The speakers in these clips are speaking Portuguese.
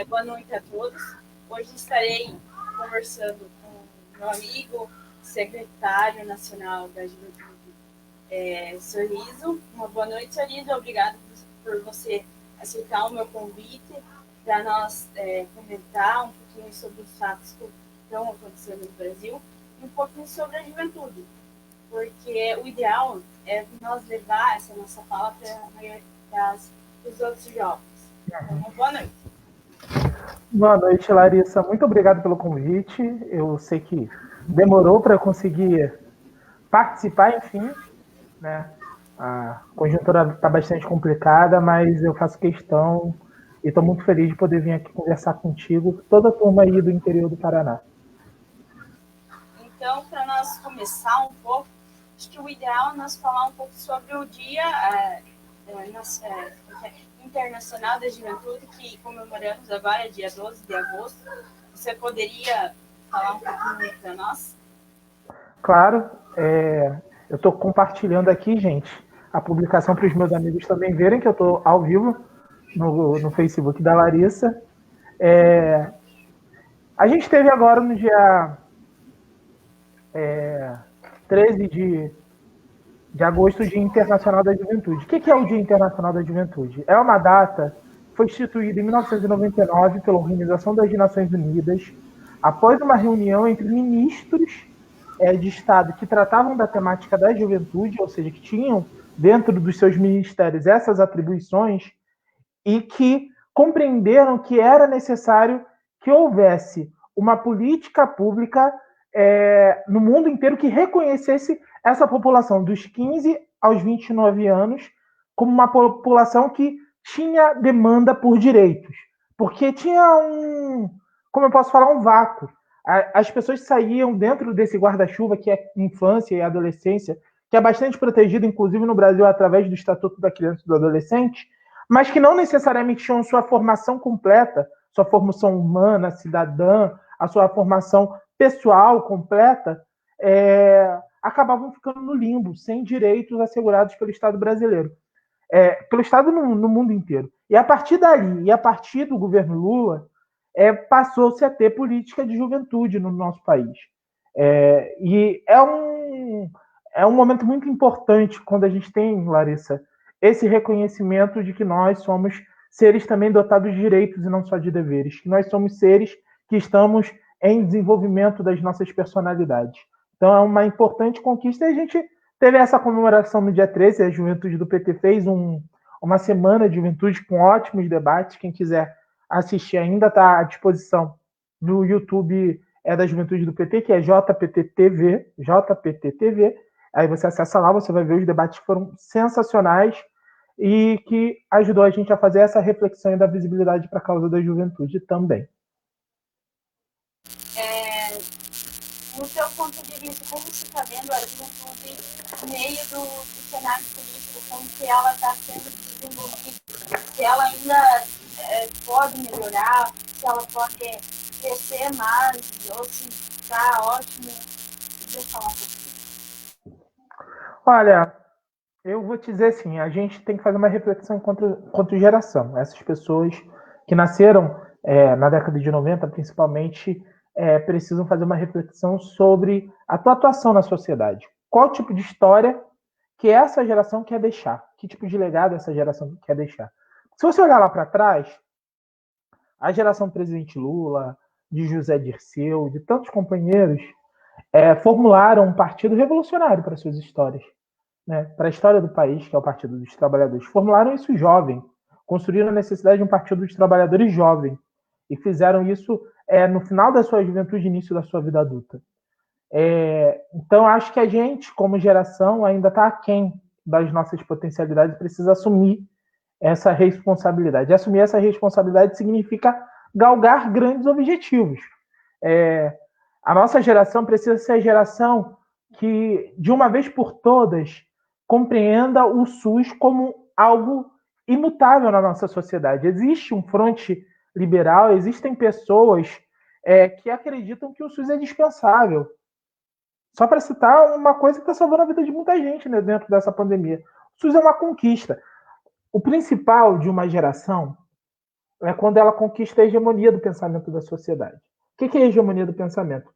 Boa noite a todos. Hoje estarei conversando com meu amigo, secretário nacional da Juventude, Sorriso. Uma boa noite, Sorriso. Obrigado por você aceitar o meu convite para nós comentar um pouquinho sobre os fatos que estão acontecendo no Brasil e um pouquinho sobre a juventude, porque o ideal é nós levar essa nossa fala para os outros jovens. Então, boa noite. Boa noite, Larissa. Muito obrigado pelo convite. Eu sei que demorou para conseguir participar, enfim, né? A conjuntura está bastante complicada, mas eu faço questão e estou muito feliz de poder vir aqui conversar contigo, toda a turma aí do interior do Paraná. Então, para nós começar um pouco, acho que o ideal é nós falar um pouco sobre o Dia Internacional da Juventude, que comemoramos agora, dia 12 de agosto. Você poderia falar um pouquinho para nós? Claro, eu estou compartilhando aqui, gente, a publicação para os meus amigos também verem que eu estou ao vivo no Facebook da Larissa. A gente teve agora no dia 13 de agosto o Dia Internacional da Juventude. O que é o Dia Internacional da Juventude? É uma data que foi instituída em 1999 pela Organização das Nações Unidas, após uma reunião entre ministros de Estado que tratavam da temática da juventude, ou seja, que tinham dentro dos seus ministérios essas atribuições, e que compreenderam que era necessário que houvesse uma política pública no mundo inteiro que reconhecesse essa população dos 15 aos 29 anos como uma população que tinha demanda por direitos. Porque tinha como eu posso falar, um vácuo. As pessoas saíam dentro desse guarda-chuva que é infância e adolescência, que é bastante protegido, inclusive no Brasil, através do Estatuto da Criança e do Adolescente, mas que não necessariamente tinham sua formação completa, sua formação humana, cidadã, a sua formação pessoal completa, acabavam ficando no limbo, sem direitos assegurados pelo Estado brasileiro, pelo Estado no mundo inteiro. E a partir dali, e a partir do governo Lula, passou-se a ter política de juventude no nosso país. E é um momento muito importante quando a gente tem, Larissa, esse reconhecimento de que nós somos seres também dotados de direitos e não só de deveres, que nós somos seres que estamos em desenvolvimento das nossas personalidades. Então é uma importante conquista e a gente teve essa comemoração no dia 13, a juventude do PT fez uma semana de juventude com ótimos debates, quem quiser assistir ainda está à disposição no YouTube da Juventude do PT, que é JPT TV. Aí você acessa lá, você vai ver os debates que foram sensacionais e que ajudou a gente a fazer essa reflexão e dar visibilidade para a causa da juventude também. No seu ponto de vista, como você está vendo a juventude no meio do cenário político, como que ela está sendo desenvolvida, se ela ainda pode melhorar, se ela pode crescer mais, ou se está ótimo? Deixa eu falar um pouquinho. Olha, eu vou te dizer assim, a gente tem que fazer uma reflexão enquanto geração. Essas pessoas que nasceram na década de 90, principalmente, precisam fazer uma reflexão sobre a tua atuação na sociedade. Qual tipo de história que essa geração quer deixar? Que tipo de legado essa geração quer deixar? Se você olhar lá para trás, a geração do presidente Lula, de José Dirceu, de tantos companheiros, formularam um partido revolucionário para suas histórias. Né, para a história do país, que é o Partido dos Trabalhadores. Formularam isso jovem, construíram a necessidade de um Partido dos Trabalhadores jovem, e fizeram isso no final da sua juventude e início da sua vida adulta. Então, acho que a gente, como geração, ainda está aquém das nossas potencialidades, precisa assumir essa responsabilidade. E assumir essa responsabilidade significa galgar grandes objetivos. A nossa geração precisa ser a geração que, de uma vez por todas, compreenda o SUS como algo imutável na nossa sociedade. Existe um fronte liberal, existem pessoas que acreditam que o SUS é dispensável. Só para citar uma coisa que está salvando a vida de muita gente, né, dentro dessa pandemia. O SUS é uma conquista. O principal de uma geração, é quando ela conquista a hegemonia do pensamento da sociedade. O que é a hegemonia do pensamento?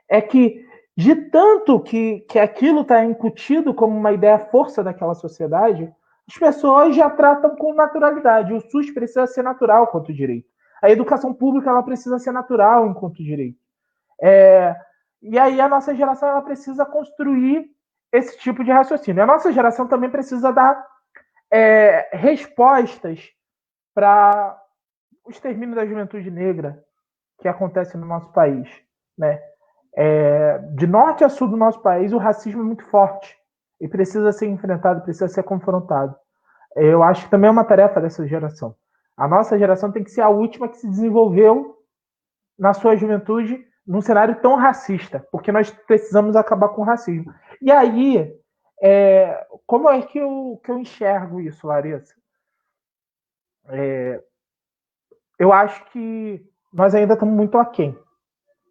É que, de tanto que aquilo está incutido como uma ideia força daquela sociedade, as pessoas já tratam com naturalidade. O SUS precisa ser natural quanto direito. A educação pública ela precisa ser natural enquanto direito. E aí a nossa geração ela precisa construir esse tipo de raciocínio. A nossa geração também precisa dar respostas para o extermínio da juventude negra que acontece no nosso país, né? De norte a sul do nosso país, o racismo é muito forte e precisa ser enfrentado, precisa ser confrontado. Eu acho que também é uma tarefa dessa geração. A nossa geração tem que ser a última que se desenvolveu na sua juventude num cenário tão racista, porque nós precisamos acabar com o racismo. E aí, como é que eu enxergo isso, Larissa? Eu acho que nós ainda estamos muito aquém.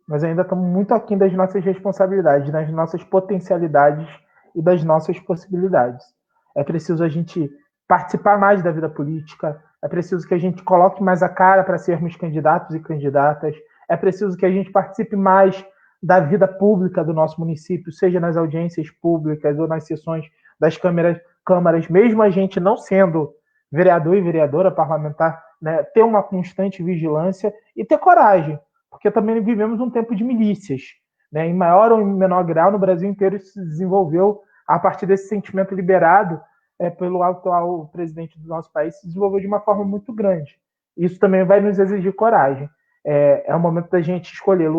Nós ainda estamos muito aquém das nossas responsabilidades, das nossas potencialidades e das nossas possibilidades. É preciso a gente participar mais da vida política, é preciso que a gente coloque mais a cara para sermos candidatos e candidatas, é preciso que a gente participe mais da vida pública do nosso município, seja nas audiências públicas ou nas sessões das câmaras, mesmo a gente não sendo vereador e vereadora parlamentar, né, ter uma constante vigilância e ter coragem, porque também vivemos um tempo de milícias, né? Em maior ou em menor grau, no Brasil inteiro isso se desenvolveu a partir desse sentimento liberado pelo atual presidente do nosso país, se desenvolveu de uma forma muito grande. Isso também vai nos exigir coragem. É o momento da gente escolher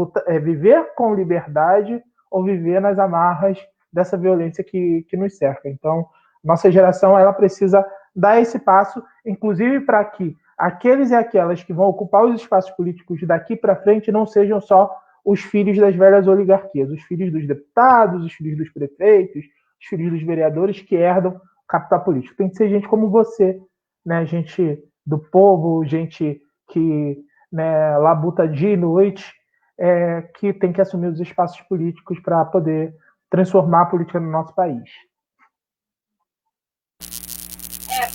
viver com liberdade ou viver nas amarras dessa violência que nos cerca. Então, nossa geração ela precisa dar esse passo, inclusive para que aqueles e aquelas que vão ocupar os espaços políticos daqui para frente não sejam só os filhos das velhas oligarquias, os filhos dos deputados, os filhos dos prefeitos, os filhos dos vereadores que herdam capital político. Tem que ser gente como você, né? Gente do povo, gente que labuta dia e noite, que tem que assumir os espaços políticos para poder transformar a política no nosso país.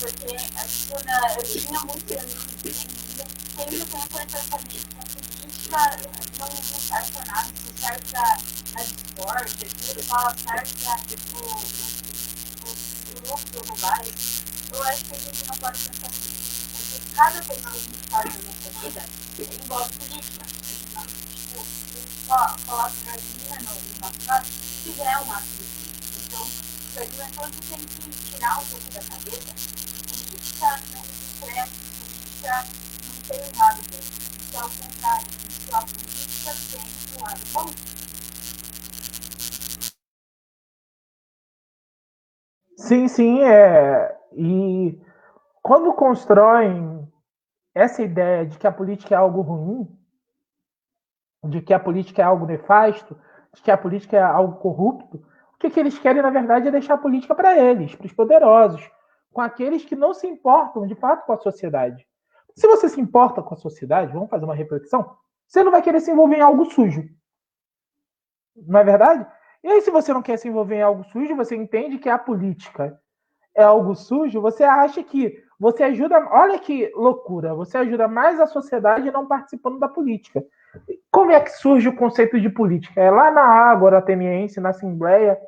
Porque eu tinha muito sempre tem essa pensamento que a política não serve para nada, não serve para esporte, aquilo só serve para o lucro roubar. Eu acho que a gente não pode pensar assim, porque cada coisa que a gente faz na nossa vida envolve política. Tipo, só coloca gasolina no nosso prato, se fizer uma política. Então, a juventude tem que tirar um pouco da cabeça. Política não estresse, política não tem um lado bom. Isso é o contrário. Isso a política tem um lado bom. Sim. E quando constroem essa ideia de que a política é algo ruim, de que a política é algo nefasto, de que a política é algo corrupto, o que eles querem, na verdade, é deixar a política para eles, para os poderosos, com aqueles que não se importam, de fato, com a sociedade. Se você se importa com a sociedade, vamos fazer uma reflexão, você não vai querer se envolver em algo sujo. Não é verdade? E aí, se você não quer se envolver em algo sujo, você entende que a política é algo sujo, você acha que você ajuda... Olha que loucura, você ajuda mais a sociedade não participando da política. Como é que surge o conceito de política? É lá na Ágora Ateniense, na Assembleia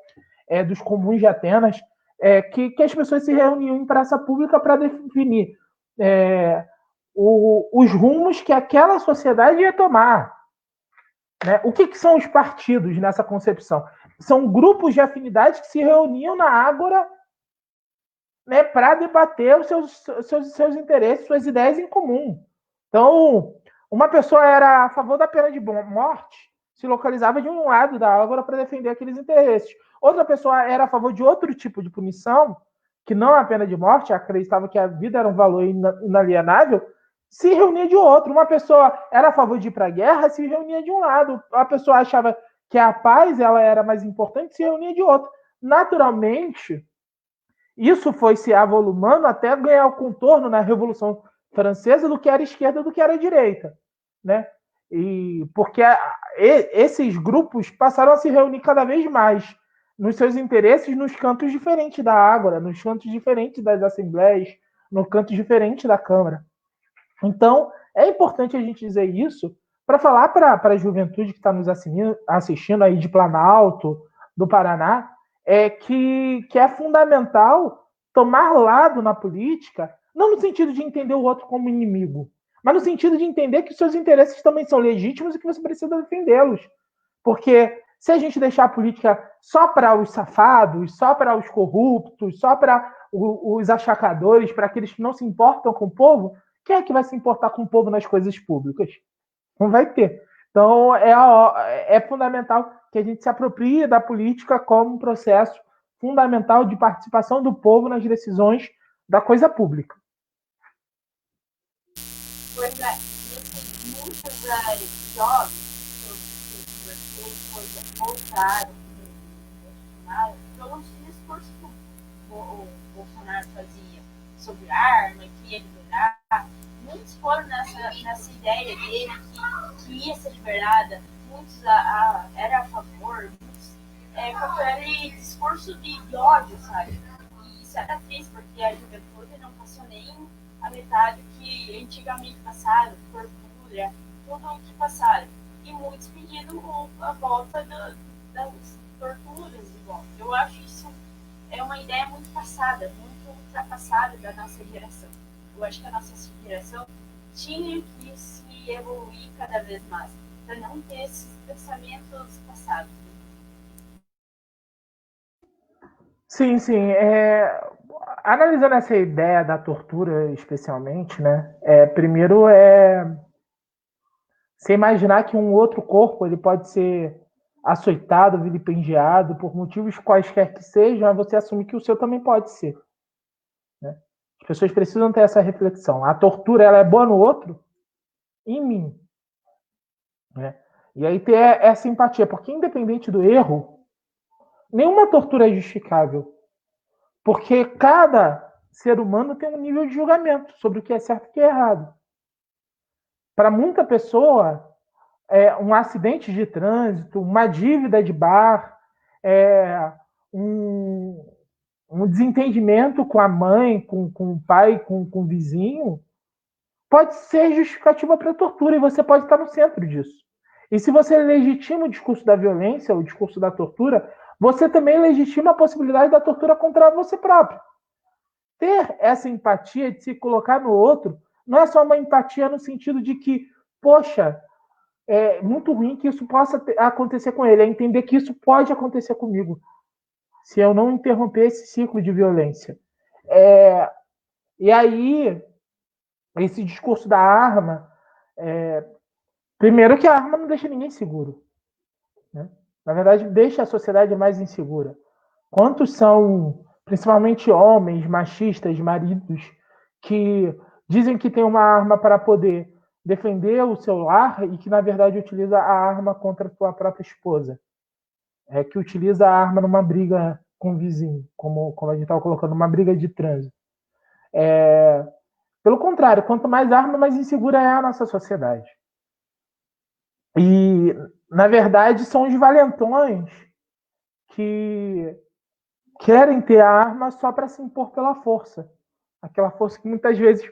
dos Comuns de Atenas, que as pessoas se reuniam em praça pública para definir os rumos que aquela sociedade ia tomar. Né? O que são os partidos nessa concepção? São grupos de afinidade que se reuniam na Ágora, né, para debater os seus interesses, suas ideias em comum. Então, uma pessoa era a favor da pena de morte, se localizava de um lado da Ágora para defender aqueles interesses. Outra pessoa era a favor de outro tipo de punição, que não a pena de morte, acreditava que a vida era um valor inalienável, se reunia de outro. Uma pessoa era a favor de ir para a guerra, se reunia de um lado. A pessoa achava que a paz ela era mais importante, se reunia de outro. Naturalmente, isso foi se avolumando até ganhar o contorno na Revolução Francesa do que era esquerda do que era direita, né? E porque esses grupos passaram a se reunir cada vez mais nos seus interesses nos cantos diferentes da Ágora, nos cantos diferentes das assembleias, no canto diferente da Câmara. Então, É importante a gente dizer isso para falar para a juventude que está nos assistindo aí de Planalto, do Paraná, que é fundamental tomar lado na política, não no sentido de entender o outro como inimigo, mas no sentido de entender que os seus interesses também são legítimos e que você precisa defendê-los. Porque se a gente deixar a política só para os safados, só para os corruptos, só para os achacadores, para aqueles que não se importam com o povo, quem é que vai se importar com o povo nas coisas públicas? Não vai ter. Então, é fundamental que a gente se aproprie da política como um processo fundamental de participação do povo nas decisões da coisa pública. Pois é, muitas das jovens que vocês voltaram pelo discurso que o Bolsonaro fazia sobre arma, que ia liberar. Muitos foram nessa ideia dele que ia ser liberada, muitos eram a favor, muitos com aquele discurso de ódio, sabe? E isso era triste, porque a juventude não passou nem a metade que antigamente passaram, tortura, tudo o que passaram. E muitos pedindo a volta das torturas de volta. Eu acho isso uma ideia muito passada, muito ultrapassada da nossa geração. Eu acho que a nossa geração tinha que se evoluir cada vez mais, para não ter esses pensamentos passados. Sim, sim. Analisando essa ideia da tortura, especialmente, né? Primeiro você imaginar que um outro corpo ele pode ser açoitado, vilipendiado, por motivos quaisquer que sejam, é você assumir que o seu também pode ser. Né? As pessoas precisam ter essa reflexão. A tortura ela é boa no outro? Em mim. Né? E aí ter essa empatia, porque independente do erro, nenhuma tortura é justificável. Porque cada ser humano tem um nível de julgamento sobre o que é certo e o que é errado. Para muita pessoa, um acidente de trânsito, uma dívida de bar, um desentendimento com a mãe, com o pai, com o vizinho, pode ser justificativa para a tortura e você pode estar no centro disso. E se você legitima o discurso da violência, o discurso da tortura, você também legitima a possibilidade da tortura contra você próprio. Ter essa empatia de se colocar no outro não é só uma empatia no sentido de que, poxa, é muito ruim que isso possa acontecer com ele, é entender que isso pode acontecer comigo, se eu não interromper esse ciclo de violência. E aí, esse discurso da arma, primeiro que a arma não deixa ninguém seguro. Né? Na verdade, deixa a sociedade mais insegura. Quantos são, principalmente homens, machistas, maridos, que dizem que tem uma arma para poder defender o seu lar e que, na verdade, utiliza a arma contra a sua própria esposa? Que utiliza a arma numa briga com o vizinho, como a gente estava colocando, numa briga de trânsito. Pelo contrário, quanto mais arma, mais insegura é a nossa sociedade. E, na verdade, são os valentões que querem ter a arma só para se impor pela força. Aquela força que muitas vezes,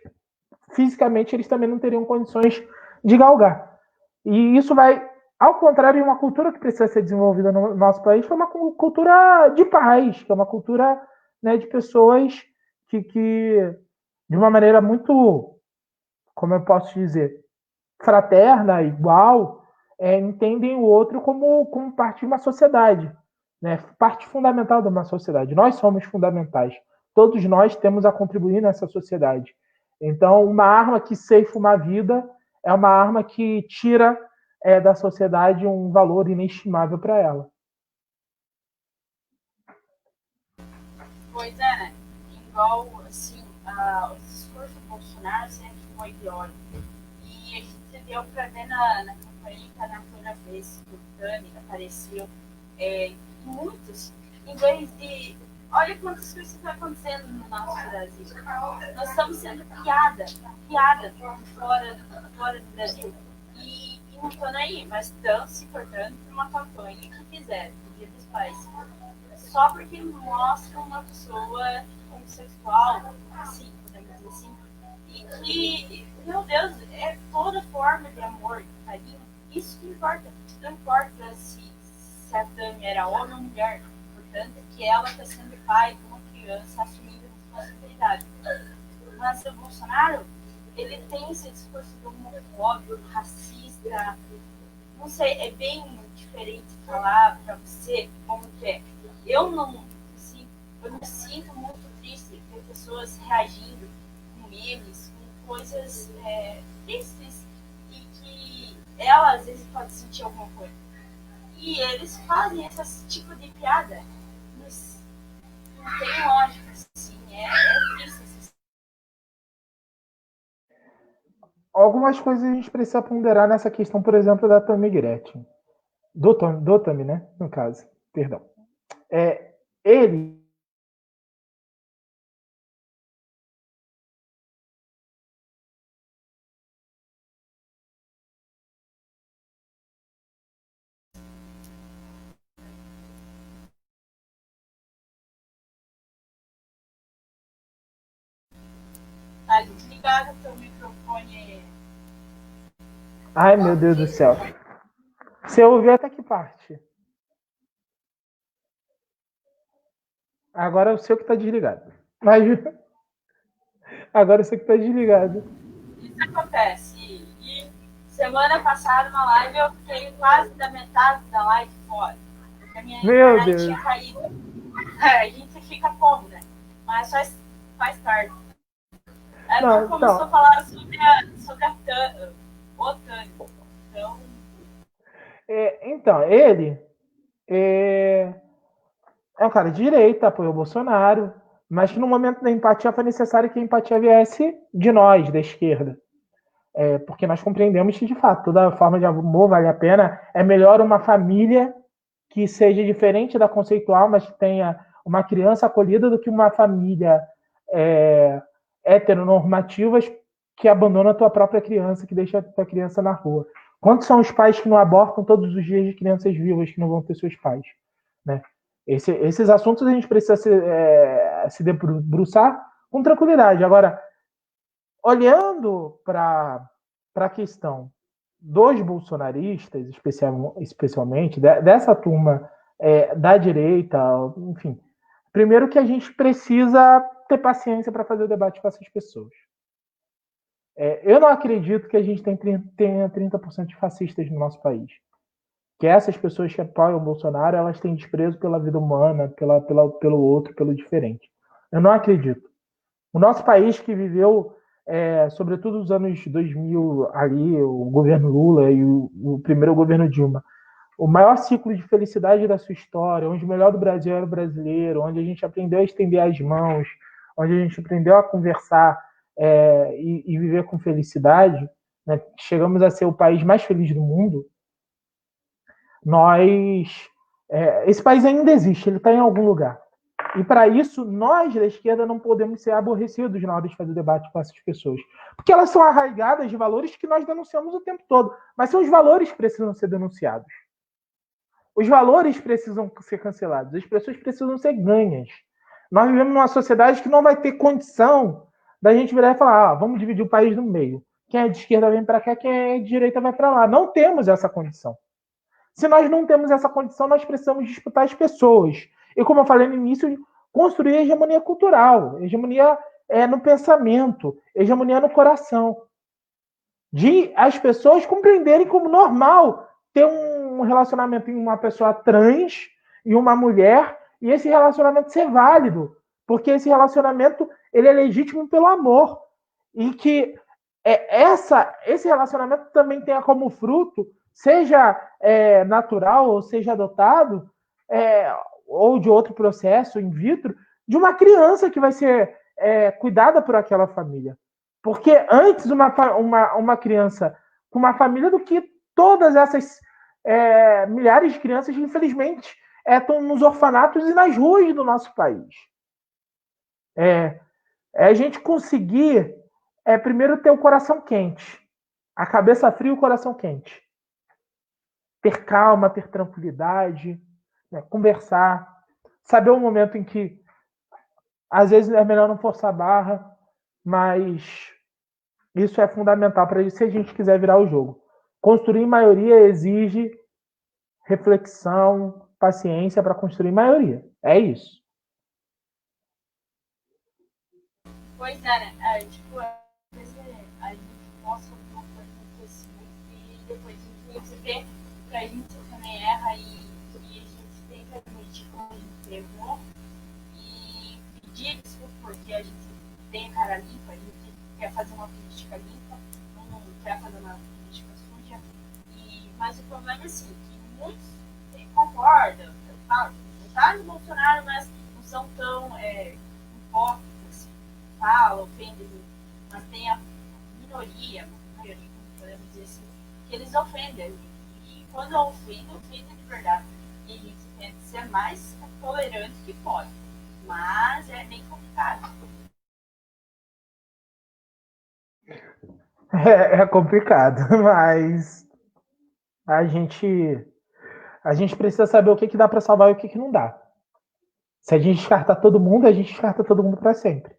fisicamente, eles também não teriam condições de galgar. E isso vai, ao contrário de uma cultura que precisa ser desenvolvida no nosso país, que é uma cultura de paz, que é uma cultura, né, de pessoas que, de uma maneira muito, como eu posso dizer, fraterna, igual, entendem o outro como parte de uma sociedade, né? Parte fundamental de uma sociedade. Nós somos fundamentais. Todos nós temos a contribuir nessa sociedade. Então, uma arma que ceifa uma vida é uma arma que tira da sociedade um valor inestimável para ela. Pois é, né? Igual, assim, o discurso do Bolsonaro sempre foi ideológico. E a gente deu para ver na campanha que a Natura fez, que o Dani apareceu, muitos, em vez de. Olha quantas coisas estão acontecendo no nosso Brasil. Nós estamos sendo piada fora do Brasil. E não estão aí, mas estão se portando por uma campanha que fizeram, no Dia dos Pais. Só porque mostra uma pessoa homossexual, assim, podemos dizer assim, E que, meu Deus, é toda forma de amor, carinho. Isso que importa. Não importa se a Tami era homem ou mulher. O importante é que ela está sendo pai de uma criança assumindo responsabilidade. Mas o Bolsonaro, ele tem esse discurso homofóbico, racista. Não sei, é bem diferente falar para você como que é. Eu não, assim, eu me sinto muito triste ver pessoas reagindo com memes, com coisas tristes e que ela às vezes pode sentir alguma coisa. E eles fazem esse tipo de piada. Mas não tem lógica, assim, é triste. Algumas coisas a gente precisa ponderar nessa questão, por exemplo, da Tammy Gretchen. Do Tammy, né? No caso. Perdão. Ele Tá desligado o teu microfone. Ai, meu Deus do céu. Você ouviu até que parte? Agora é o seu que está desligado. Mas agora é o seu que está desligado. Isso acontece. E semana passada na live eu fiquei quase da metade da live fora. Porque a minha Meu internet Deus. tinha caído. A gente fica como, né? Mas faz parte. Aí Não, começou então, a falar sobre a o Tânia. então, ele é um cara de direita, apoiou o Bolsonaro, mas que no momento da empatia foi necessário que a empatia viesse de nós, da esquerda. Porque nós compreendemos que, de fato, toda forma de amor vale a pena. É melhor uma família que seja diferente da conceitual, mas que tenha uma criança acolhida, do que uma família heteronormativa que abandona a tua própria criança, que deixa a tua criança na rua. Quantos são os pais que não abortam todos os dias de crianças vivas que não vão ter seus pais? Né? Esses assuntos a gente precisa se debruçar com tranquilidade. Agora, olhando para a questão dos bolsonaristas, especialmente, dessa turma da direita, enfim, primeiro que a gente precisa ter paciência para fazer o debate com essas pessoas. Eu não acredito que a gente tenha 30% de fascistas no nosso país. Que essas pessoas que apoiam o Bolsonaro, elas têm desprezo pela vida humana, pelo outro, pelo diferente. Eu não acredito. O nosso país, que viveu, sobretudo os anos 2000, ali, o governo Lula e o primeiro governo Dilma, o maior ciclo de felicidade da sua história, onde o melhor do Brasil era o brasileiro, onde a gente aprendeu a estender as mãos, onde a gente aprendeu a conversar e viver com felicidade, né? Chegamos a ser o país mais feliz do mundo. Esse país ainda existe, ele está em algum lugar. E para isso, nós da esquerda não podemos ser aborrecidos na hora de fazer debate com essas pessoas. Porque elas são arraigadas de valores que nós denunciamos o tempo todo. Mas são os valores que precisam ser denunciados. Os valores precisam ser cancelados. As pessoas precisam ser ganhas. Nós vivemos numa sociedade que não vai ter condição da gente virar e falar: vamos dividir o país no meio. Quem é de esquerda vem para cá, quem é de direita vai para lá. Não temos essa condição. Se nós não temos essa condição, nós precisamos disputar as pessoas. E como eu falei no início, construir a hegemonia cultural, hegemonia no pensamento, hegemonia no coração. De as pessoas compreenderem como normal ter um relacionamento em uma pessoa trans e uma mulher, e esse relacionamento ser válido, porque esse relacionamento ele é legítimo pelo amor. E que esse relacionamento também tenha como fruto, seja natural ou seja adotado, ou de outro processo in vitro, de uma criança que vai ser cuidada por aquela família. Porque antes uma criança com uma família do que todas essas milhares de crianças que, infelizmente, estão nos orfanatos e nas ruas do nosso país. A gente conseguir primeiro ter o coração quente, a cabeça fria e o coração quente. Ter calma, ter tranquilidade, né, conversar, saber o momento em que às vezes é melhor não forçar a barra, mas Isso é fundamental para se a gente quiser virar o jogo. Construir maioria exige reflexão, paciência para construir maioria. É isso. Pois é, né? Tipo, a gente mostra um pouco de conhecimento e depois a gente vê que a gente também erra e a gente tem que admitir quando a gente errou e pedir desculpa porque a gente tem a cara limpa, a gente quer fazer uma política limpa, não quer fazer uma política suja. Mas o problema é assim, que muitos concordam, falam, votaram no Bolsonaro, mas não são tão hipócritas, falam, ofendem, mas tem a maioria, como podemos dizer assim, que eles ofendem. E quando ofendem de verdade. E a gente tenta ser mais tolerante que pode. Mas é bem complicado. É complicado, mas a gente precisa saber o que dá para salvar e o que não dá. Se a gente descartar todo mundo, a gente descarta todo mundo para sempre.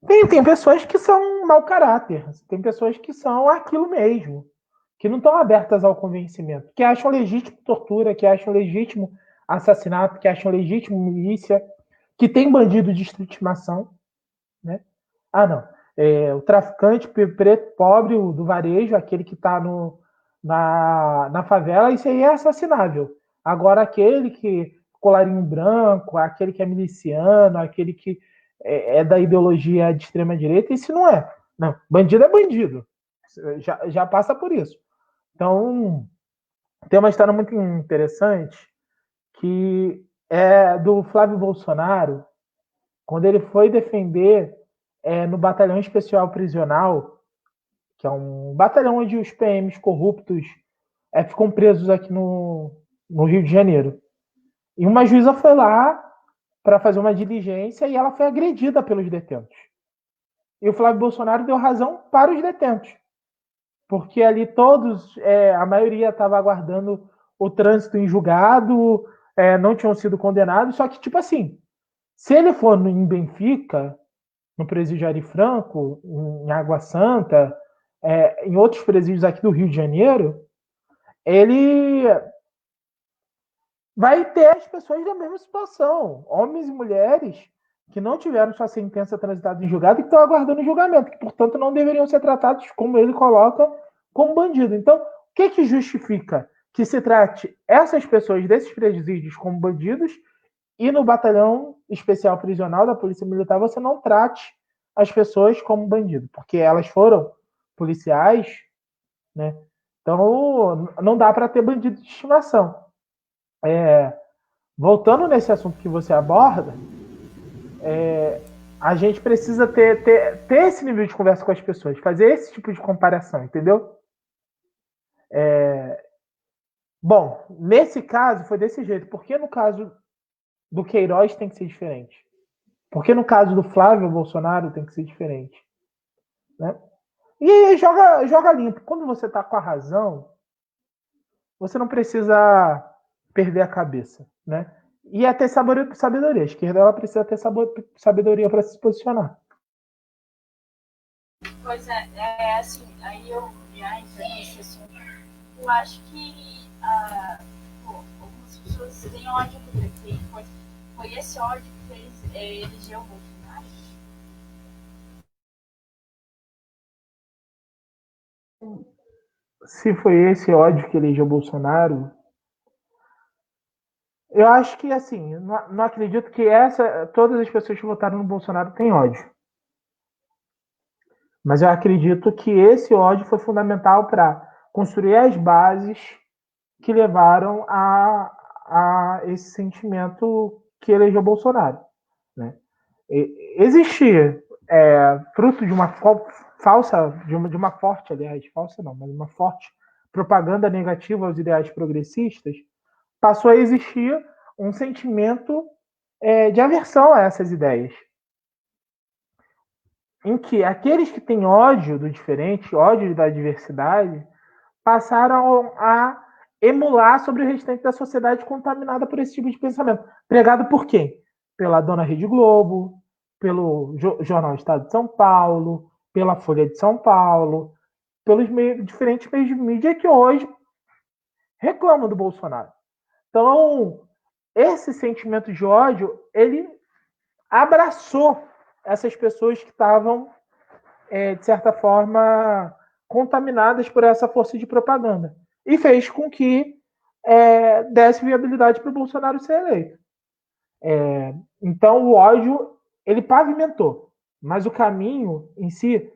Tem pessoas que são mau caráter, tem pessoas que são aquilo mesmo, que não estão abertas ao convencimento, que acham legítimo tortura, que acham legítimo assassinato, que acham legítimo milícia, que tem bandido de estimação, né? Ah, não. O traficante preto, pobre, do varejo, aquele que está na favela, isso aí é assassinável. Agora, aquele que colarinho branco, aquele que é miliciano, aquele que é da ideologia de extrema-direita, isso não é. Não, bandido é bandido. Já passa por isso. Então, tem uma história muito interessante que é do Flávio Bolsonaro, quando ele foi defender no Batalhão Especial Prisional, que é um batalhão onde os PMs corruptos ficam presos aqui no Rio de Janeiro. E uma juíza foi lá para fazer uma diligência e ela foi agredida pelos detentos. E o Flávio Bolsonaro deu razão para os detentos, porque ali todos, a maioria estava aguardando o trânsito em julgado, não tinham sido condenados, só que, tipo assim, se ele for em Benfica, no presídio Ari Franco, em Água Santa, em outros presídios aqui do Rio de Janeiro, ele vai ter as pessoas da mesma situação, homens e mulheres que não tiveram sua sentença transitada em julgado e que estão aguardando julgamento, que, portanto, não deveriam ser tratados, como ele coloca, como bandido. Então, o que justifica que se trate essas pessoas desses presídios como bandidos e no batalhão especial prisional da Polícia Militar você não trate as pessoas como bandido, porque elas foram policiais, né? Então, não dá para ter bandido de estimação. Voltando nesse assunto que você aborda, a gente precisa ter esse nível de conversa com as pessoas, fazer esse tipo de comparação, entendeu? Bom, nesse caso foi desse jeito. Por que no caso do Queiroz tem que ser diferente? Por que no caso do Flávio Bolsonaro tem que ser diferente? Né? E aí joga limpo. Quando você está com a razão, você não precisa perder a cabeça, né? E é ter sabedoria. A esquerda ela precisa ter sabedoria para se posicionar. Pois é assim, aí eu já entrei nesse assunto. Eu acho que algumas pessoas têm ódio do PT, foi esse ódio que fez eleger o Bolsonaro. Se foi esse ódio que elegeu o Bolsonaro, eu acho que, assim, não acredito que todas as pessoas que votaram no Bolsonaro têm ódio. Mas eu acredito que esse ódio foi fundamental para construir as bases que levaram a esse sentimento que elegeu o Bolsonaro. Né? Existia, fruto de uma falsa, de uma forte, aliás, falsa não, mas uma forte propaganda negativa aos ideais progressistas, passou a existir um sentimento de aversão a essas ideias. Em que aqueles que têm ódio do diferente, ódio da diversidade, passaram a emular sobre o restante da sociedade contaminada por esse tipo de pensamento. Pregado por quem? Pela dona Rede Globo, pelo Jornal Estado de São Paulo, pela Folha de São Paulo, pelos diferentes meios de mídia que hoje reclamam do Bolsonaro. Então, esse sentimento de ódio, ele abraçou essas pessoas que estavam, de certa forma, contaminadas por essa força de propaganda. E fez com que desse viabilidade para o Bolsonaro ser eleito. Então, o ódio, ele pavimentou. Mas o caminho em si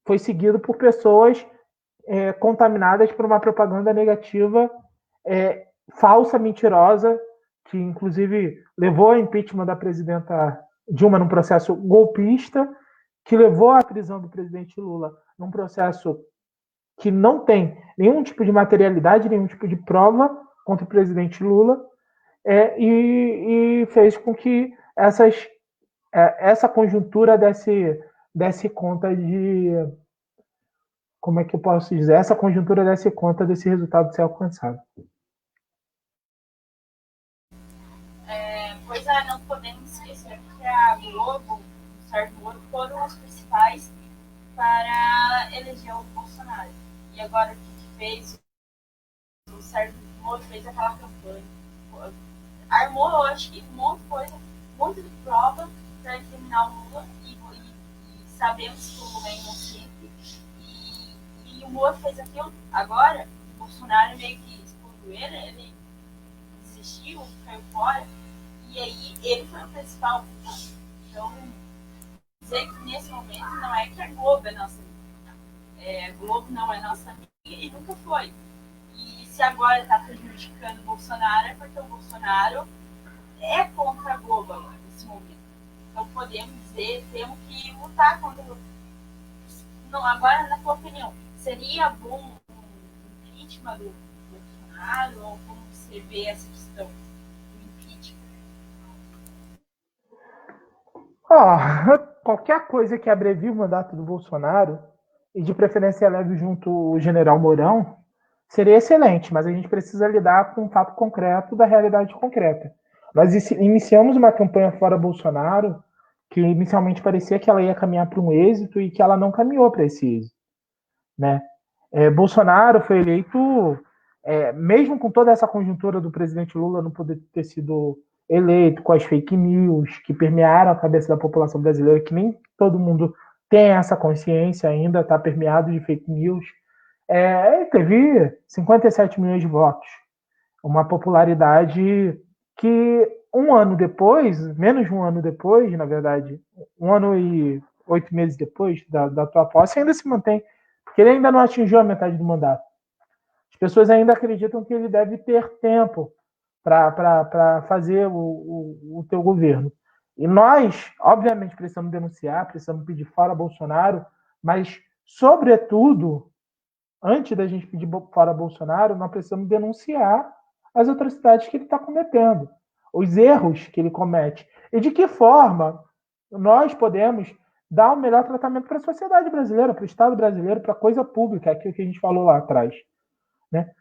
foi seguido por pessoas contaminadas por uma propaganda negativa, falsa, mentirosa, que inclusive levou ao impeachment da presidenta Dilma num processo golpista, que levou à prisão do presidente Lula num processo que não tem nenhum tipo de materialidade, nenhum tipo de prova contra o presidente Lula, e fez com que essa conjuntura desse conta de... Como é que eu posso dizer? Essa conjuntura desse conta desse resultado ser alcançado. Pois é, não podemos esquecer que a Globo, o Sérgio Moro, foram os principais para eleger o Bolsonaro. E agora o que fez? O Sérgio Moro fez aquela campanha, armou, acho que um monte de coisa, um monte de prova para incriminar o Lula, e sabemos que o Lula é inocente, e o Moro fez aquilo. Agora, o Bolsonaro meio que excluiu ele desistiu, caiu fora, e aí ele foi o principal. Então, dizer que nesse momento não é que a Globo é nossa amiga. A Globo não é nossa amiga e nunca foi. E se agora está prejudicando o Bolsonaro, é porque o Bolsonaro é contra a Globo agora, nesse momento. Então podemos dizer, temos que lutar contra o... Não, agora, na tua opinião, seria bom um impeachment do Bolsonaro, ou como você vê essa questão do impeachment? Qualquer coisa que abrevie o mandato do Bolsonaro, e de preferência leve junto o general Mourão, seria excelente, mas a gente precisa lidar com um fato concreto da realidade concreta. Nós iniciamos uma campanha fora Bolsonaro que inicialmente parecia que ela ia caminhar para um êxito e que ela não caminhou para esse êxito, né? Bolsonaro foi eleito, mesmo com toda essa conjuntura do presidente Lula não poder ter sido eleito, com as fake news que permearam a cabeça da população brasileira, que nem todo mundo tem essa consciência ainda, está permeado de fake news. Teve 57 milhões de votos, uma popularidade que um ano depois, menos de um ano depois, na verdade, 1 ano e 8 meses depois da tua posse, ainda se mantém, porque ele ainda não atingiu a metade do mandato. As pessoas ainda acreditam que ele deve ter tempo para fazer o teu governo. E nós, obviamente, precisamos denunciar, precisamos pedir fora Bolsonaro, mas, sobretudo, antes da gente pedir fora Bolsonaro, nós precisamos denunciar as atrocidades que ele está cometendo, os erros que ele comete, e de que forma nós podemos dar o melhor tratamento para a sociedade brasileira, para o Estado brasileiro, para a coisa pública, aquilo que a gente falou lá atrás, né?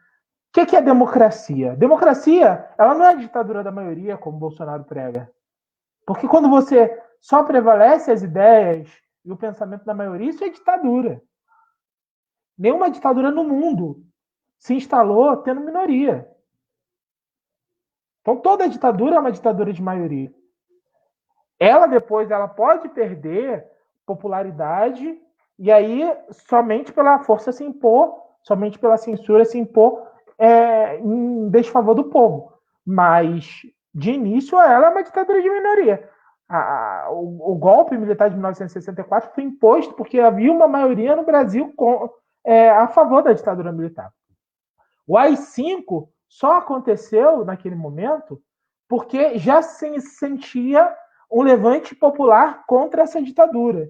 O que é democracia? Democracia, ela não é a ditadura da maioria, como Bolsonaro prega. Porque quando você só prevalece as ideias e o pensamento da maioria, isso é ditadura. Nenhuma ditadura no mundo se instalou tendo minoria. Então toda ditadura é uma ditadura de maioria. Ela depois ela pode perder popularidade e aí somente pela força se impor, somente pela censura se impor em desfavor do povo. Mas de início ela é uma ditadura de minoria. O golpe militar de 1964 foi imposto porque havia uma maioria no Brasil a favor da ditadura militar. O AI-5 só aconteceu naquele momento porque já se sentia um levante popular contra essa ditadura.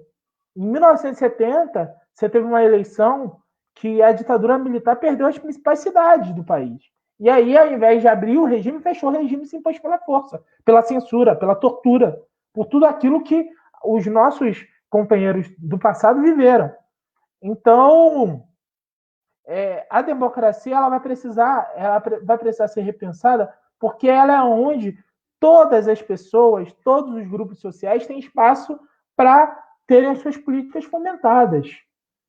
Em 1970, você teve uma eleição que a ditadura militar perdeu as principais cidades do país. E aí, ao invés de abrir o regime, fechou o regime e se impôs pela força, pela censura, pela tortura, por tudo aquilo que os nossos companheiros do passado viveram. Então, a democracia ela vai precisar ser repensada, porque ela é onde todas as pessoas, todos os grupos sociais têm espaço para terem as suas políticas fomentadas.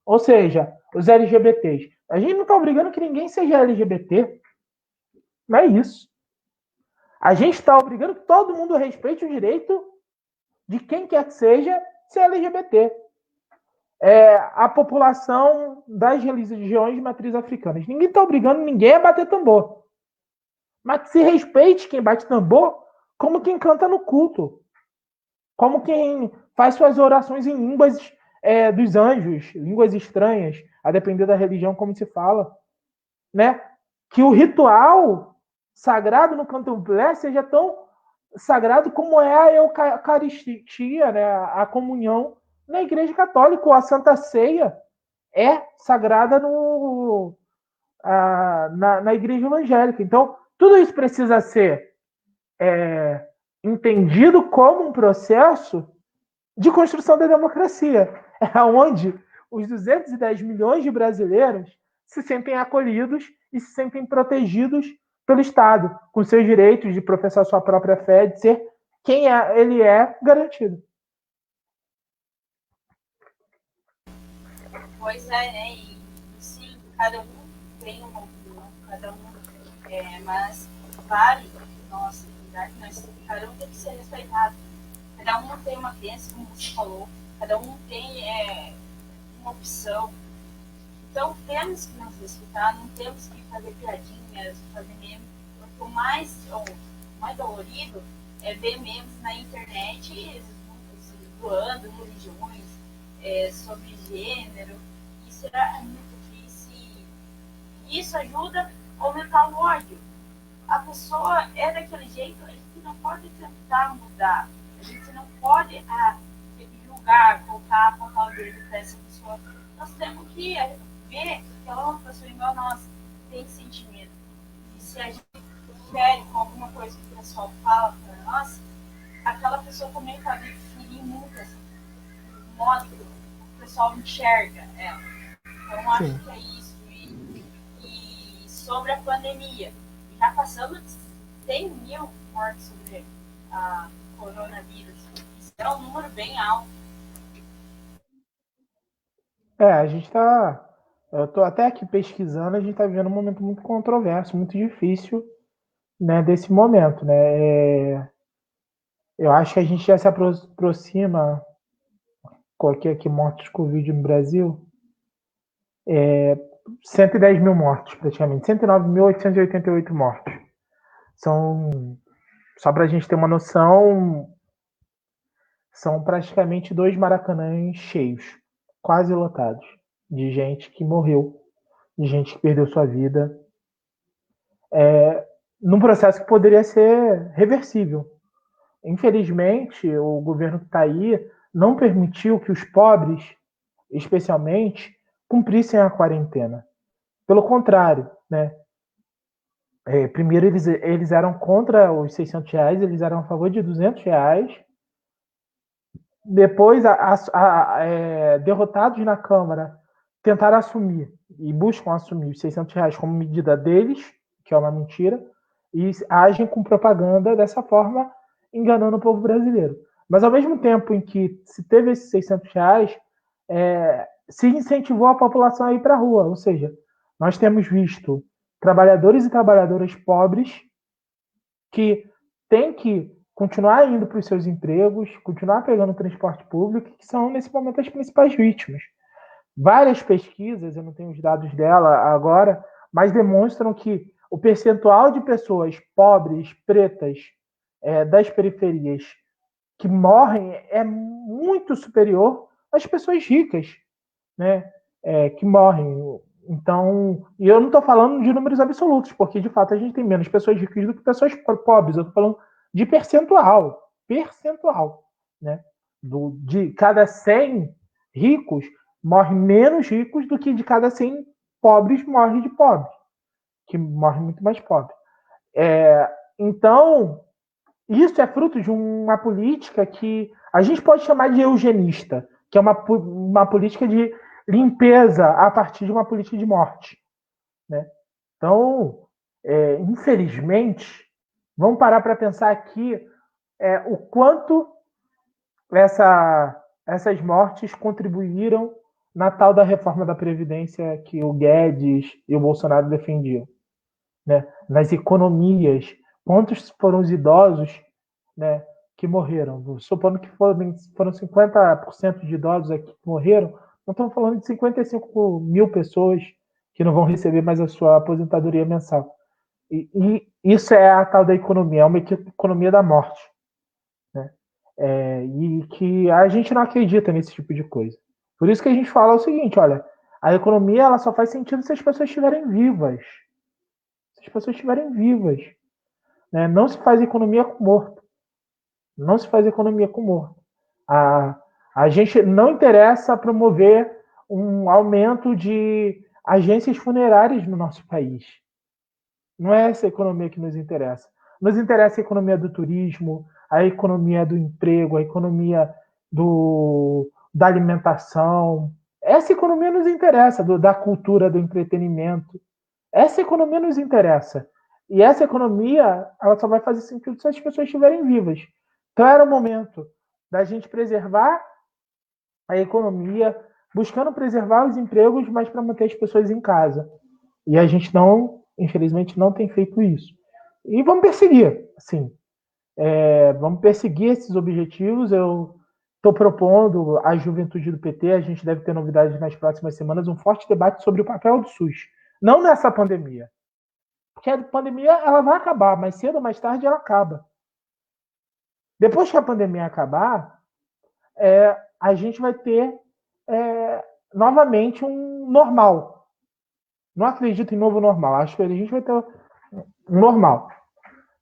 Ou seja, os LGBTs. A gente não está obrigando que ninguém seja LGBT. Não é isso. A gente está obrigando que todo mundo respeite o direito de quem quer que seja ser LGBT. A população das religiões de matriz africanas. Ninguém está obrigando ninguém a bater tambor. Mas que se respeite quem bate tambor como quem canta no culto. Como quem faz suas orações em línguas dos anjos, línguas estranhas, a depender da religião como se fala. Né? Que o ritual sagrado no candomblé seja tão sagrado como é a Eucaristia, né? A comunhão na Igreja Católica. A Santa Ceia é sagrada na Igreja Evangélica. Então, tudo isso precisa ser entendido como um processo de construção da democracia. É onde os 210 milhões de brasileiros se sentem acolhidos e se sentem protegidos pelo Estado, com seus direitos de professar sua própria fé, de ser quem ele é garantido. Pois é, né? E sim, cada um tem uma opinião, cada um mas vale, nossa, mas cada um tem que ser respeitado. Cada um tem uma crença, como você falou, cada um tem uma opção. Então temos que nos respeitar, não temos que fazer piadinhas, fazer memes, porque o mais dolorido é ver memes na internet zoando religiões, sobre gênero. Isso é muito triste e isso ajuda a aumentar o ódio. A pessoa é daquele jeito, a gente não pode tentar mudar, a gente não pode julgar, apontar o dedo para essa pessoa. Nós temos que ver que ela é uma pessoa igual a nós, tem sentimento. E se a gente fere com alguma coisa que o pessoal fala para nós, aquela pessoa também está ferindo muito assim, o modo que o pessoal enxerga ela. Então, acho que é isso. E sobre a pandemia, já passamos de 100 mil mortes sobre a coronavírus. Isso é um número bem alto. A gente está... Eu estou até aqui pesquisando, a gente está vivendo um momento muito controverso, muito difícil, né, desse momento. Né? Eu acho que a gente já se aproxima, coloquei aqui mortes de Covid no Brasil, 110 mil mortes, praticamente. 109.888 mortes. Só para a gente ter uma noção, são praticamente 2 Maracanãs cheios, quase lotados, de gente que morreu, de gente que perdeu sua vida, num processo que poderia ser reversível. Infelizmente, o governo que está aí não permitiu que os pobres, especialmente, cumprissem a quarentena. Pelo contrário, né? Primeiro eles eram contra os R$600, eles eram a favor de R$200. Depois, derrotados na Câmara, tentaram assumir e buscam assumir os R$600 como medida deles, que é uma mentira, e agem com propaganda dessa forma, enganando o povo brasileiro. Mas ao mesmo tempo em que se teve esses R$600, se incentivou a população a ir para a rua. Ou seja, nós temos visto trabalhadores e trabalhadoras pobres que têm que continuar indo para os seus empregos, continuar pegando transporte público, que são, nesse momento, as principais vítimas. Várias pesquisas, eu não tenho os dados dela agora, mas demonstram que o percentual de pessoas pobres, pretas, das periferias, que morrem é muito superior às pessoas ricas, né? Que morrem. Então, e eu não estou falando de números absolutos, porque de fato a gente tem menos pessoas ricas do que pessoas pobres. Eu estou falando de percentual, né? De cada 100 ricos, morre menos ricos do que de cada 100 pobres morre de pobre, que morre muito mais pobre. Então, isso é fruto de uma política que a gente pode chamar de eugenista, que é uma política de limpeza a partir de uma política de morte. Né? Então, infelizmente, vamos parar para pensar aqui o quanto essa essas mortes contribuíram na tal da reforma da Previdência que o Guedes e o Bolsonaro defendiam, né? Nas economias, quantos foram os idosos, né, que morreram? Supondo que foram 50% de idosos aqui que morreram, nós estamos falando de 55 mil pessoas que não vão receber mais a sua aposentadoria mensal. E isso é a tal da economia, é uma economia da morte, né? E que a gente não acredita nesse tipo de coisa. Por isso que a gente fala o seguinte, olha, a economia ela só faz sentido se as pessoas estiverem vivas. Se as pessoas estiverem vivas. Né? Não se faz economia com morto. Não se faz economia com morto. A gente não interessa promover um aumento de agências funerárias no nosso país. Não é essa economia que nos interessa. Nos interessa a economia do turismo, a economia do emprego, a economia da alimentação. Essa economia nos interessa, da cultura, do entretenimento. Essa economia nos interessa. E essa economia, ela só vai fazer sentido se as pessoas estiverem vivas. Então era o momento da gente preservar a economia, buscando preservar os empregos, mas para manter as pessoas em casa. E a gente não, infelizmente, não tem feito isso. E vamos perseguir, assim, vamos perseguir esses objetivos. Eu estou propondo à juventude do PT, a gente deve ter novidades nas próximas semanas, um forte debate sobre o papel do SUS. Não nessa pandemia. Porque a pandemia ela vai acabar, mais cedo ou mais tarde ela acaba. Depois que a pandemia acabar, a gente vai ter novamente um normal. Não acredito em novo normal. Acho que a gente vai ter um normal.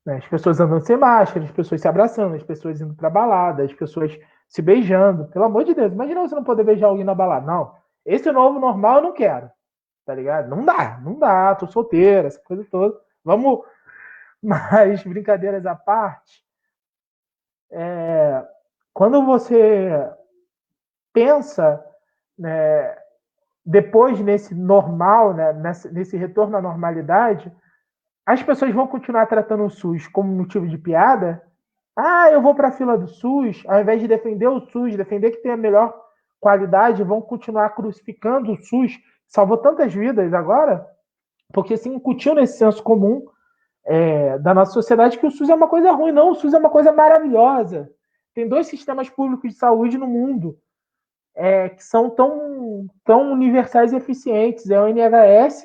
Né? As pessoas andando sem máscara, as pessoas se abraçando, as pessoas indo para balada, as pessoas se beijando. Pelo amor de Deus, imagina você não poder beijar alguém na balada. Não, esse novo normal eu não quero. Tá ligado? Não dá, tô solteira, essa coisa toda. Vamos, mas brincadeiras à parte, quando você pensa, né, depois nesse normal, né, nesse retorno à normalidade, as pessoas vão continuar tratando o SUS como motivo de piada. Ah, eu vou para a fila do SUS, ao invés de defender o SUS, defender que tem a melhor qualidade, vão continuar crucificando o SUS. Salvou tantas vidas agora, porque se incutiu nesse senso comum da nossa sociedade que o SUS é uma coisa ruim. Não, o SUS é uma coisa maravilhosa. Tem 2 sistemas públicos de saúde no mundo que são tão universais e eficientes. É o NHS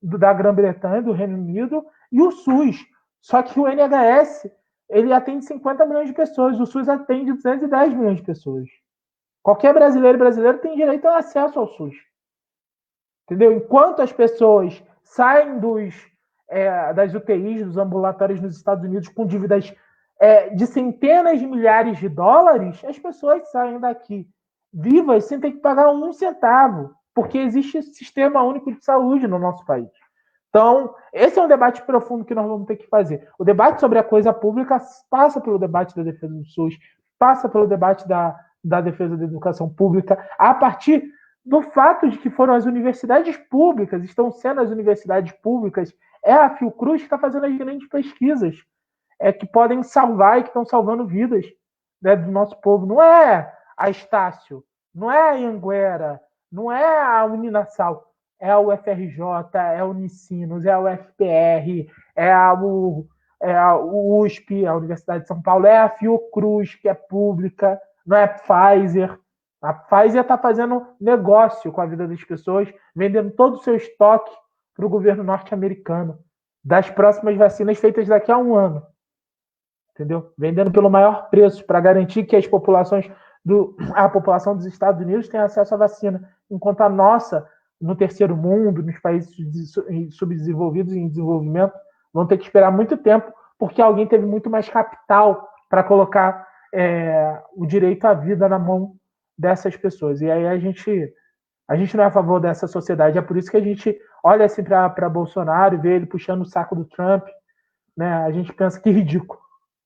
da Grã-Bretanha, do Reino Unido, e o SUS. Só que o NHS ele atende 50 milhões de pessoas, o SUS atende 210 milhões de pessoas. Qualquer brasileiro tem direito ao acesso ao SUS. Entendeu? Enquanto as pessoas saem das UTIs, dos ambulatórios nos Estados Unidos com dívidas de centenas de milhares de dólares, as pessoas saem daqui vivas sem ter que pagar um centavo, porque existe esse sistema único de saúde no nosso país. Então, esse é um debate profundo que nós vamos ter que fazer. O debate sobre a coisa pública passa pelo debate da defesa do SUS, passa pelo debate da defesa da educação pública, a partir do fato de que foram as universidades públicas, estão sendo as universidades públicas, é a Fiocruz que está fazendo as grandes pesquisas que podem salvar e que estão salvando vidas, né, do nosso povo. Não é a Estácio, não é a Anhanguera, não é a Uninasal, é a UFRJ, é a Unicinos, é a UFPR, é a USP, a Universidade de São Paulo, é a Fiocruz, que é pública, não é a Pfizer. A Pfizer está fazendo negócio com a vida das pessoas, vendendo todo o seu estoque para o governo norte-americano, das próximas vacinas feitas daqui a um ano. Entendeu? Vendendo pelo maior preço para garantir que a população dos Estados Unidos tenha acesso à vacina, enquanto a nossa, no terceiro mundo, nos países subdesenvolvidos e em desenvolvimento, vão ter que esperar muito tempo, porque alguém teve muito mais capital para colocar o direito à vida na mão dessas pessoas. E aí a gente não é a favor dessa sociedade. É por isso que a gente olha assim para Bolsonaro e vê ele puxando o saco do Trump, né? A gente pensa que ridículo,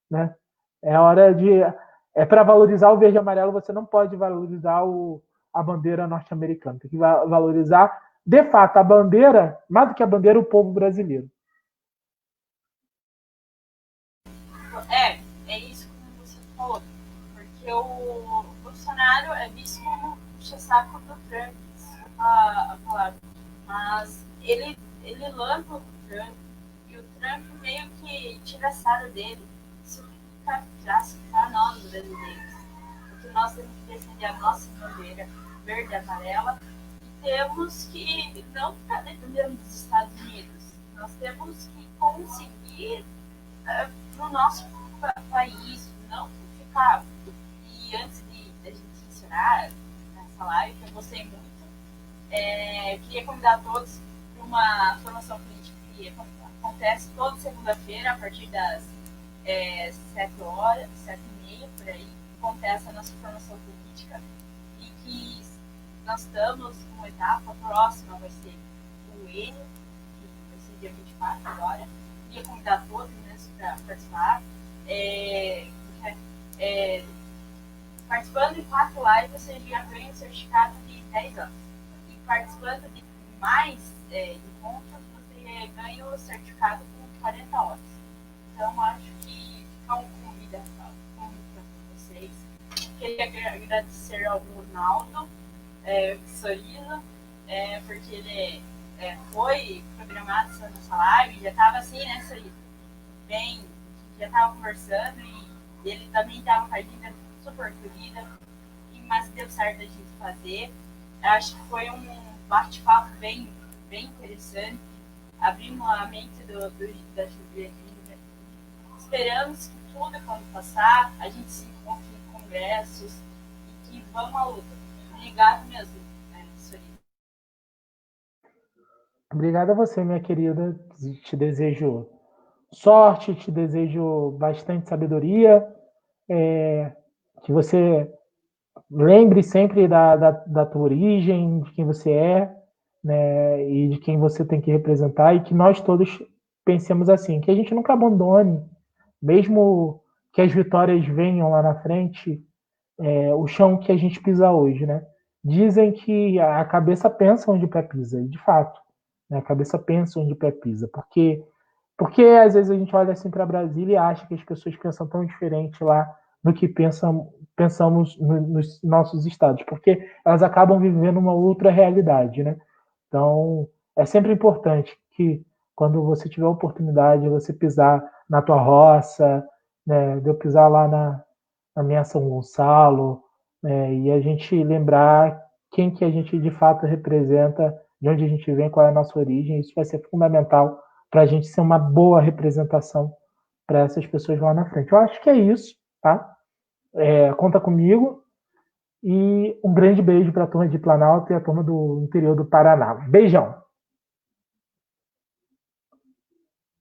né? É hora de para valorizar o verde e amarelo, você não pode valorizar a bandeira norte-americana. Tem que valorizar, de fato, a bandeira, mais do que a bandeira, o povo brasileiro. É isso que você falou. Porque o Bolsonaro é saco do Trump, a palavra. Mas ele lança o Trump, e o Trump meio que tira a sarro dele. Isso fica clássico para nós, brasileiros. Porque nós temos que defender a nossa bandeira verde e amarela, e temos que não ficar dependendo dos Estados Unidos. Nós temos que conseguir no nosso país, não ficar. E antes de a gente ensinar nessa live, que eu gostei muito, queria convidar todos para uma formação política que acontece toda segunda-feira, a partir das 7h, 7h30, por aí, acontece a nossa formação política, e que nós estamos numa etapa próxima, vai ser o N, que vai ser dia 24 agora. Queria convidar todos para participar. Participando de 4 lives, você já ganha um certificado de 10 anos. E participando de mais encontros, você ganha o certificado com 40 horas. Então, acho que fica um convite para vocês. Queria agradecer ao Ronaldo Sorizo, porque ele foi programado essa nossa live, já estava assim, né, Sorizo? Bem, já estava conversando, e ele também estava com a agenda super corrida, mas deu certo a gente fazer. Eu acho que foi um bate-papo bem interessante. Abrimos a mente da Juliana. Esperamos que tudo, quando passar, a gente se encontre em congressos e que vamos à luta. Obrigado mesmo, Sorina. Obrigado a você, minha querida. Te desejo sorte, te desejo bastante sabedoria, que você lembre sempre da tua origem, de quem você é, né, e de quem você tem que representar, e que nós todos pensemos assim, que a gente nunca abandone, mesmo que as vitórias venham lá na frente, o chão que a gente pisa hoje, né? Dizem que a cabeça pensa onde o pé pisa, e de fato, né, a cabeça pensa onde o pé pisa, porque às vezes a gente olha assim para Brasília e acha que as pessoas pensam tão diferente lá do que pensamos nos nossos estados, porque elas acabam vivendo uma outra realidade, né? Então, é sempre importante que quando você tiver a oportunidade de você pisar na tua roça, né, de eu pisar lá na minha São Gonçalo, né, e a gente lembrar quem que a gente de fato representa, de onde a gente vem, qual é a nossa origem. Isso vai ser fundamental para a gente ser uma boa representação para essas pessoas lá na frente. Eu acho que é isso, tá? Conta comigo, e um grande beijo para a turma de Planalto e a turma do interior do Paraná. Beijão!